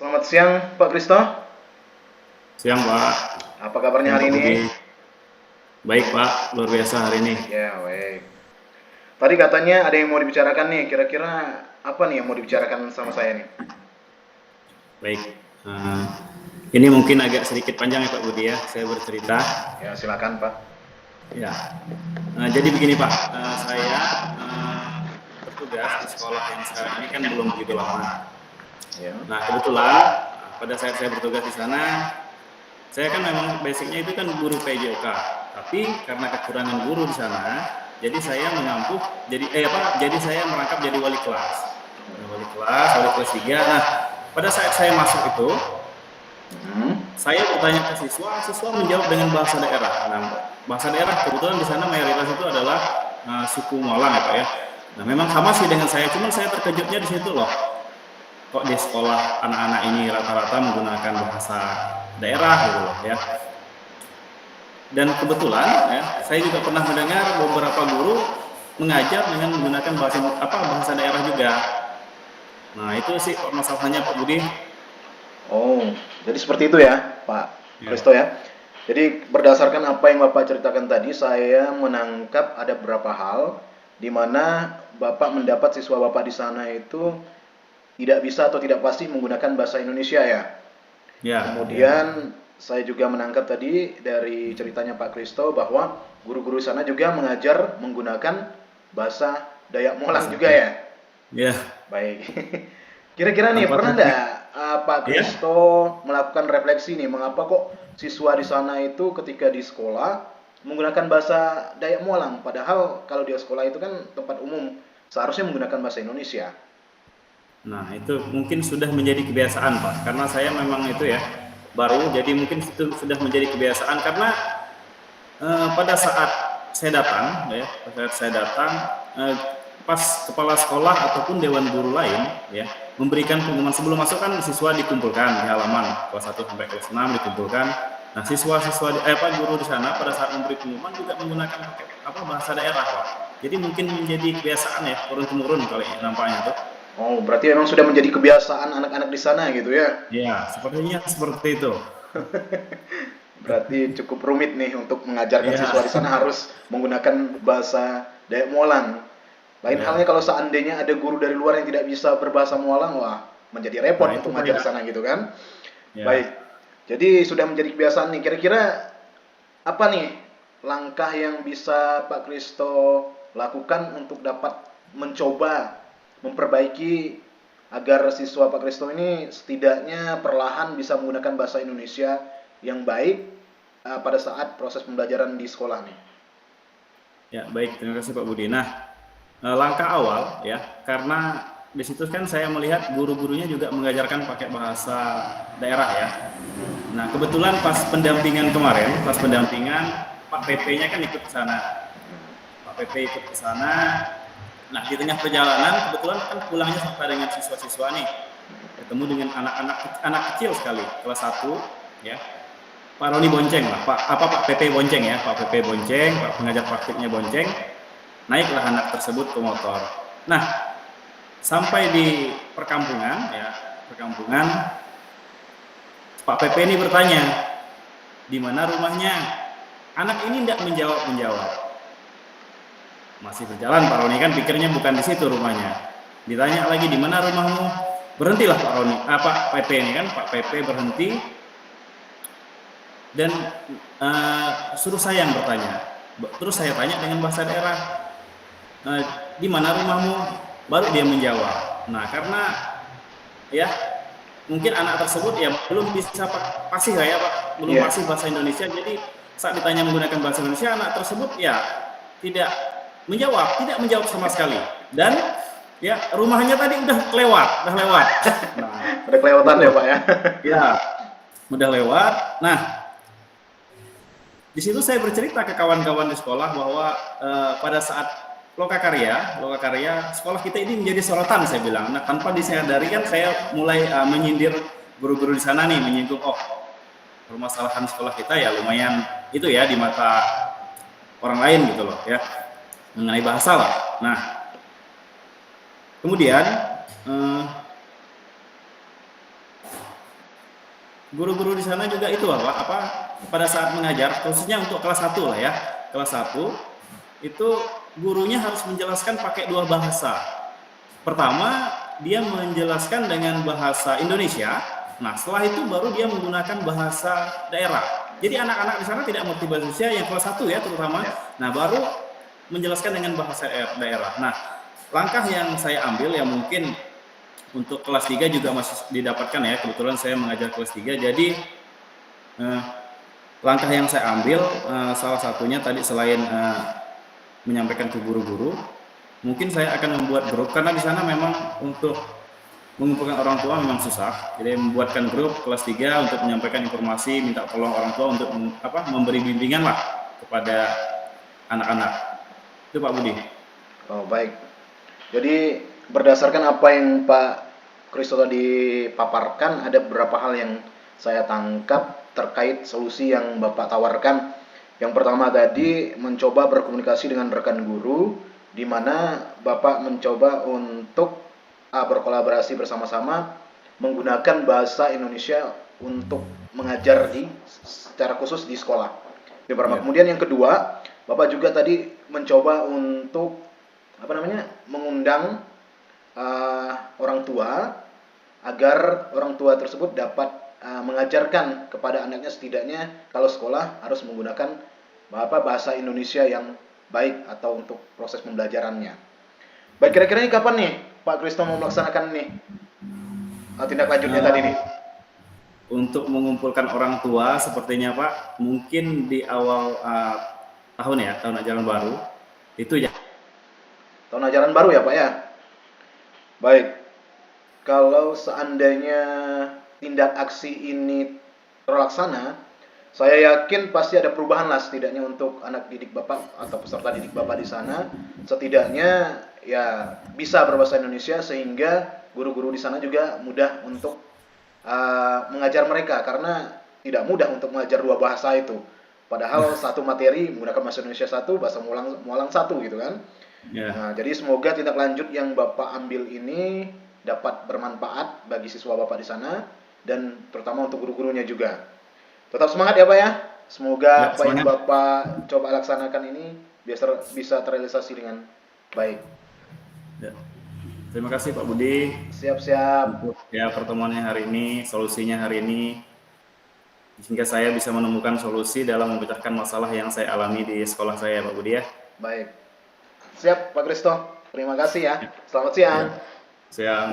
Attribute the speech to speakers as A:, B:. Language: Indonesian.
A: Selamat siang, Pak Kristo.
B: Siang Pak,
A: Apa kabarnya
B: siang
A: hari
B: Pak
A: ini?
B: Budi. Baik Pak, luar biasa hari ini.
A: Ya, baik. Tadi katanya ada yang mau dibicarakan nih. Kira-kira apa nih yang mau dibicarakan sama saya nih?
B: Baik, Eh, ini mungkin agak sedikit panjang ya Pak Budi ya, saya bercerita.
A: Ya, silakan, Pak.
B: Ya, jadi begini Pak, saya bertugas di sekolah yang sekarang ini kan belum begitu lama.
A: Ya.
B: Nah kebetulan pada saat saya bertugas di sana, saya kan memang basicnya itu kan guru PJOK, tapi karena kekurangan guru di sana, jadi saya mengampuh, jadi saya merangkap jadi wali kelas. Wali kelas 3. Nah, pada saat saya masuk itu, saya bertanya ke siswa, siswa menjawab dengan bahasa daerah. Nah, bahasa daerah kebetulan di sana mayoritas itu adalah suku Malang ya Pak ya. Nah, memang sama sih dengan saya, cuman saya terkejutnya di situ loh. Kok di sekolah anak-anak ini rata-rata menggunakan bahasa daerah gitu loh ya. Dan kebetulan ya, saya juga pernah mendengar beberapa guru mengajar dengan menggunakan bahasa daerah juga. Nah, itu sih masalahnya Pak Budi.
A: Oh, jadi seperti itu ya, Pak
B: Ya.
A: Kristo ya. Jadi berdasarkan apa yang Bapak ceritakan tadi, saya menangkap ada beberapa hal di mana Bapak mendapat siswa Bapak di sana itu tidak bisa atau tidak pasti menggunakan bahasa Indonesia ya.
B: Ya, ya.
A: Kemudian saya juga menangkap tadi dari ceritanya Pak Kristo bahwa guru-guru sana juga mengajar menggunakan bahasa Dayak Molang
B: Bahasa
A: juga
B: daerah.
A: ya.
B: Ya,
A: Baik. Kira-kira nih
B: tanpa
A: pernah
B: teknik.
A: nggak Pak
B: Ya.
A: Kristo melakukan refleksi nih mengapa kok siswa di sana itu ketika di sekolah menggunakan bahasa Dayak Molang padahal kalau dia sekolah itu kan tempat umum seharusnya menggunakan bahasa Indonesia.
B: Nah, itu mungkin sudah menjadi kebiasaan, Pak. Karena saya memang itu ya baru, jadi mungkin itu sudah menjadi kebiasaan karena pada saat saya datang, ya, pada saat saya datang, eh, pas kepala sekolah ataupun dewan guru lain, ya, memberikan pengumuman sebelum masuk kan siswa dikumpulkan di halaman kelas 1 sampai kelas 6 dikumpulkan. Nah, guru di sana pada saat memberi pengumuman juga menggunakan bahasa daerah, Pak. Jadi mungkin menjadi kebiasaan ya turun temurun kalau nampaknya tuh.
A: Oh, berarti memang sudah menjadi kebiasaan anak-anak di sana gitu ya.
B: Ya, sepertinya seperti itu.
A: Berarti cukup rumit nih untuk mengajarkan
B: Ya,
A: siswa di sana harus menggunakan bahasa Dayak Molang. Lain halnya
B: ya.
A: kalau seandainya ada guru dari luar yang tidak bisa berbahasa Molang, wah menjadi
B: Nah,
A: repot
B: itu
A: untuk mengajar di
B: banyak.
A: sana gitu kan. Baik,
B: Ya.
A: jadi sudah menjadi kebiasaan nih. Kira-kira apa nih langkah yang bisa Pak Kristo lakukan untuk dapat mencoba memperbaiki agar siswa Pak Kristo ini setidaknya perlahan bisa menggunakan bahasa Indonesia yang baik pada saat proses pembelajaran di sekolah nih.
B: Ya, baik, terima kasih Pak Budi. Nah, langkah awal ya, karena di situ kan saya melihat guru-gurunya juga mengajarkan pakai bahasa daerah ya. Nah, kebetulan pas pendampingan kemarin, Pak PP-nya kan ikut ke sana. Pak PP ikut ke sana. Nah, di tengah perjalanan kebetulan kan pulangnya sampai dengan siswa-siswa nih. Ketemu dengan anak kecil sekali, kelas 1 ya. Pak Roni bonceng lah, Pak PP bonceng ya, Pak PP bonceng, Pak pengajar praktiknya bonceng, naiklah anak tersebut ke motor. Nah, sampai di perkampungan, Pak PP ini bertanya, di mana rumahnya? Anak ini tidak menjawab. Masih berjalan Pak Roni kan pikirnya bukan di situ rumahnya. Ditanya lagi di mana rumahmu? Berhentilah Pak Roni, Pak PP ini kan, Pak PP berhenti dan suruh saya yang bertanya. Terus saya tanya dengan bahasa daerah, di mana rumahmu? Baru dia menjawab. Nah, karena ya mungkin anak tersebut ya belum bisa fasih ya Pak, belum
A: Iya.
B: fasih bahasa Indonesia. Jadi saat ditanya menggunakan bahasa Indonesia, anak tersebut ya tidak menjawab sama sekali. Dan ya rumahnya tadi udah lewat. Nah,
A: Ada kelewatan
B: itu
A: ya Pak ya.
B: ya udah lewat. Nah, di situ saya bercerita ke kawan-kawan di sekolah bahwa pada saat lokakarya sekolah kita ini menjadi sorotan saya bilang. Nah, tanpa disadari kan saya mulai menyindir guru-guru di sana nih, menyinggung permasalahan sekolah kita ya lumayan itu ya di mata orang lain gitu loh ya, mengenai bahasa lah. Nah, kemudian guru-guru di sana juga itu Pak, apa pada saat mengajar khususnya untuk kelas 1 lah ya. Kelas 1 itu gurunya harus menjelaskan pakai dua bahasa. Pertama, dia menjelaskan dengan bahasa Indonesia. Nah, setelah itu baru dia menggunakan bahasa daerah. Jadi anak-anak di sana tidak mengerti bahasa Indonesia yang kelas 1 ya terutama.
A: Ya.
B: Nah, baru menjelaskan dengan bahasa daerah. Nah, langkah yang saya ambil yang mungkin untuk kelas 3 juga masih didapatkan ya. Kebetulan saya mengajar kelas 3. Jadi langkah yang saya ambil salah satunya tadi selain menyampaikan ke guru-guru, mungkin saya akan membuat grup karena di sana memang untuk mengumpulkan orang tua memang susah. Jadi membuatkan grup kelas 3 untuk menyampaikan informasi, minta tolong orang tua untuk memberi bimbingan lah kepada anak-anak. Itu Pak Budi.
A: Oh, baik. Jadi berdasarkan apa yang Pak Kristo tadi paparkan, ada beberapa hal yang saya tangkap terkait solusi yang Bapak tawarkan. Yang pertama tadi mencoba berkomunikasi dengan rekan guru, di mana Bapak mencoba untuk berkolaborasi bersama-sama menggunakan bahasa Indonesia untuk mengajar secara khusus di sekolah. Yang pertama.
B: Ya.
A: Kemudian yang kedua, Bapak juga tadi mencoba untuk mengundang orang tua agar orang tua tersebut dapat mengajarkan kepada anaknya, setidaknya kalau sekolah harus menggunakan bahasa Indonesia yang baik atau untuk proses pembelajarannya. Baik, kira-kira ini kapan nih Pak Kristo mau melaksanakan nih tindak lanjutnya tadi nih?
B: Untuk mengumpulkan orang tua sepertinya Pak, mungkin di awal tahun ya, tahun ajaran baru. Itu ya.
A: Tahun ajaran baru ya Pak ya? Baik. Kalau seandainya tindak aksi ini terlaksana, saya yakin pasti ada perubahan lah setidaknya untuk anak didik Bapak atau peserta didik Bapak di sana. Setidaknya ya bisa berbahasa Indonesia sehingga guru-guru di sana juga mudah untuk mengajar mereka, karena tidak mudah untuk mengajar dua bahasa itu. Padahal satu materi menggunakan bahasa Indonesia satu, bahasa Mualang satu gitu kan.
B: Ya.
A: Nah, jadi semoga tindak lanjut yang Bapak ambil ini dapat bermanfaat bagi siswa Bapak di sana dan terutama untuk guru-gurunya juga. Tetap semangat ya Pak ya. Semoga
B: Ya,
A: apa yang
B: semangat.
A: Bapak coba laksanakan ini bisa terrealisasi dengan baik.
B: Ya. Terima kasih Pak Budi
A: Siap-siap.
B: untuk ya pertemuannya hari ini, solusinya hari ini, sehingga saya bisa menemukan solusi dalam memecahkan masalah yang saya alami di sekolah saya Pak Budi ya.
A: Baik. Siap Pak Kristo. Terima kasih ya. Selamat siang.
B: Ya. Siang.